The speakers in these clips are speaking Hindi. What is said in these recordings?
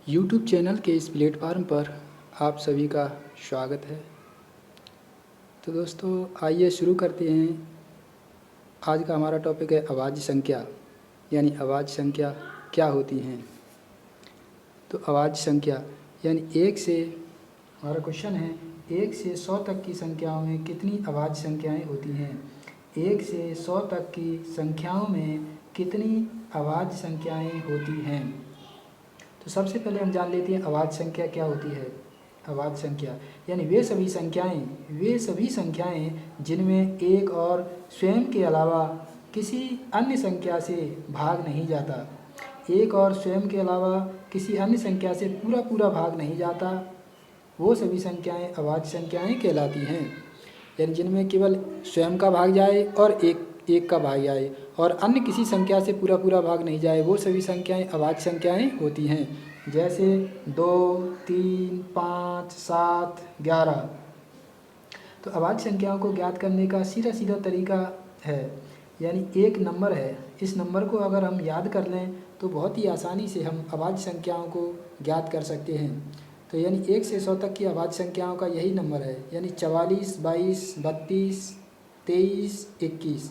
यूट्यूब चैनल के इस प्लेटफार्म पर आप सभी का स्वागत है। तो दोस्तों आइए शुरू करते हैं। आज का हमारा टॉपिक है आवाज़ संख्या, यानी आवाज़ संख्या क्या होती हैं। तो आवाज़ संख्या यानी एक से, हमारा क्वेश्चन है 1 से 100 तक की संख्याओं में कितनी आवाज़ संख्याएं होती हैं। 1 से 100 तक की संख्याओं में कितनी आवाज़ संख्याएं होती हैं। तो सबसे पहले हम जान लेते हैं आवाज़ संख्या क्या होती है। आवाज़ संख्या यानी वे सभी संख्याएं जिनमें एक और स्वयं के अलावा किसी अन्य संख्या से भाग नहीं जाता। एक और स्वयं के अलावा किसी अन्य संख्या से पूरा भाग नहीं जाता, वो सभी संख्याएं आवाज़ संख्याएं कहलाती हैं। यानी जिनमें केवल स्वयं का भाग जाए और एक का भाग जाए और अन्य किसी संख्या से पूरा भाग नहीं जाए, वो सभी संख्याएं आवाज़ संख्याएं होती हैं। जैसे 2, 3, 5, 7, 11। तो आवाज़ संख्याओं को ज्ञात करने का सीधा तरीका है, यानी एक नंबर है, इस नंबर को अगर हम याद कर लें तो बहुत ही आसानी से हम आवाज़ संख्याओं को ज्ञात कर सकते हैं। तो यानी 1 से 100 तक की आवाज़ संख्याओं का यही नंबर है, यानी 44, 22, 32, 23, 21।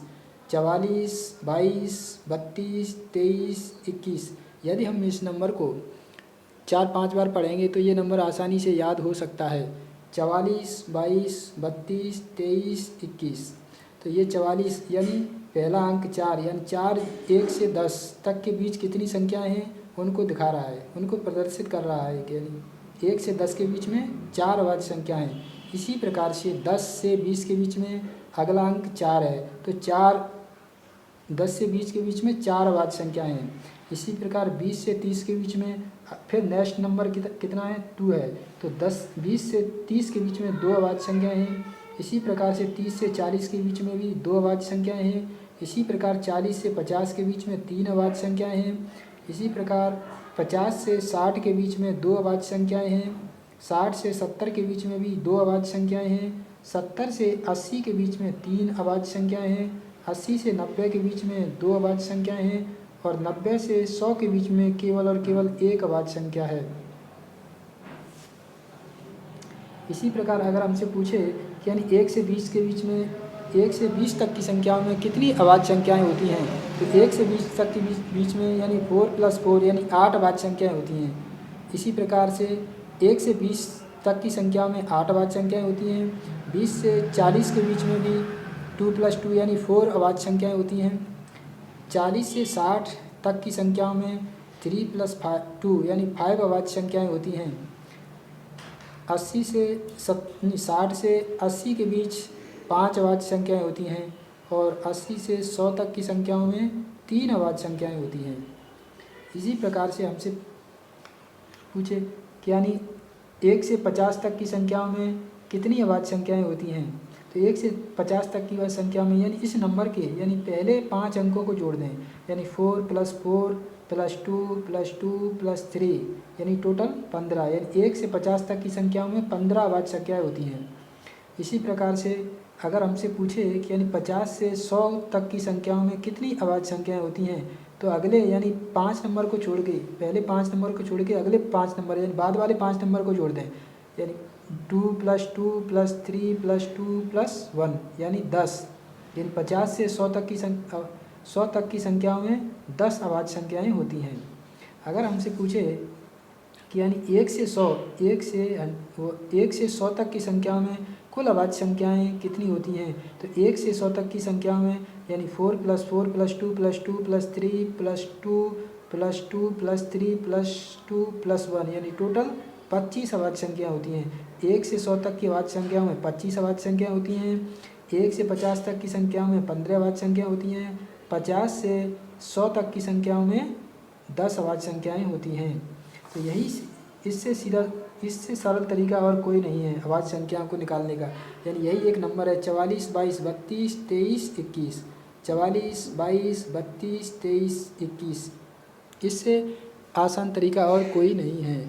44, 22, 32, 23, 21। यदि हम इस नंबर को 4-5 बार पढ़ेंगे तो ये नंबर आसानी से याद हो सकता है। 44, 22, 32, 23, 21। तो ये 44 यानी पहला अंक 4, यानी 4 1 से 10 तक के बीच कितनी संख्याएं हैं उनको दिखा रहा है, उनको प्रदर्शित कर रहा है। यानी 1 से 10 के बीच में 4 आवाज़ संख्याएं हैं। इसी प्रकार से 10 से 20 के बीच में अगला अंक 4 है, तो 10 से 20 के बीच में 4 आवाज़ संख्याएं हैं। इसी प्रकार 20 से 30 के बीच में फिर नेक्स्ट नंबर कितना है, 2 है, तो 20 से 30 के बीच में 2 आवाज़ संख्याएं हैं। इसी प्रकार से 30 से 40 के बीच में भी 2 आवाज़ संख्याएं हैं। इसी प्रकार 40 से 50 के बीच में 3 आवाज़ संख्याएं हैं। इसी प्रकार 50 से 60 के बीच में 2 आवाज़ संख्याएं हैं। 60 से 70 के बीच में भी 2 आवाज़ संख्याएं हैं। 70 से 80 के बीच में 3 आवाज़ संख्याएं हैं। 80 से 90 के बीच में 2 आवाज़ संख्याएं हैं और 90 से 100 के बीच में केवल और केवल 1 आवाज़ संख्या है। इसी प्रकार अगर हमसे पूछे कि यानी 1 से 20 के बीच में 1 से 20 तक की संख्याओं में कितनी आवाज़ संख्याएं होती हैं, तो 1 से 20 तक के बीच में यानी 4 + 4 यानी 8 आवाज़ संख्याएं होती हैं। इसी प्रकार से 1 से 20 तक की संख्याओं में 8 आवाज़ संख्याएं होती हैं। 20 से 40 के बीच में भी 2 + 2 यानी 4 आवाज़ संख्याएं होती हैं। 40 से 60 तक की संख्याओं में 3 + 2 यानी 5 आवाज़ संख्याएं होती हैं। 60 से 80 के बीच 5 आवाज़ संख्याएं होती हैं और 80 से 100 तक की संख्याओं में 3 आवाज़ संख्याएं होती हैं। इसी प्रकार से हमसे पूछे कि यानी 1 से 50 तक की संख्याओं में कितनी आवाज़ संख्याएं होती हैं, तो 1 से 50 तक की संख्या में यानी इस नंबर के यानी पहले 5 अंकों को जोड़ दें, यानी 4 + 4 + 2 + 2 + 3 यानी टोटल 15। यानी 1 से 50 तक की संख्याओं में 15 आवाज़ संख्याएं होती हैं। इसी प्रकार से अगर हमसे पूछे कि यानी 50 से 100 तक की संख्याओं में कितनी आवाज़ संख्याएं होती हैं, तो अगले यानी 5 नंबर को छोड़ के, पहले 5 नंबर को छोड़ के अगले 5 नंबर यानी बाद वाले 5 नंबर को जोड़ दें, यानी 2 + 2 + 3 + 2 + 1 यानी 10। यानी 50 से 100 तक की संख्याओं में 10 आवाज़ संख्याएं होती हैं। अगर हमसे पूछे कि यानी 1 से 100 तक की संख्याओं में कुल आवाज़ संख्याएं कितनी होती हैं, तो 1 से 100 तक की संख्याओं में यानी 4 + 4 + 2 + 2 + 3 + 2 + 2 + 3 + 2 + 1 यानी टोटल 25 आवाज़ संख्याएं होती हैं। 1 से 100 तक की आवाज़ संख्याओं में 25 आवाज़ संख्याएं होती हैं। 1 से 50 तक की संख्याओं में 15 आवाज़ संख्याएं होती हैं। 50 से 100 तक की संख्याओं में 10 आवाज़ संख्याएं होती हैं। तो यही इससे सरल तरीका और कोई नहीं है आवाज़ संख्याओं को निकालने का। यानी यही एक नंबर है 44, 22, 32, 23, 21। 44, 22, 32, 23, 21। इससे आसान तरीका और कोई नहीं है।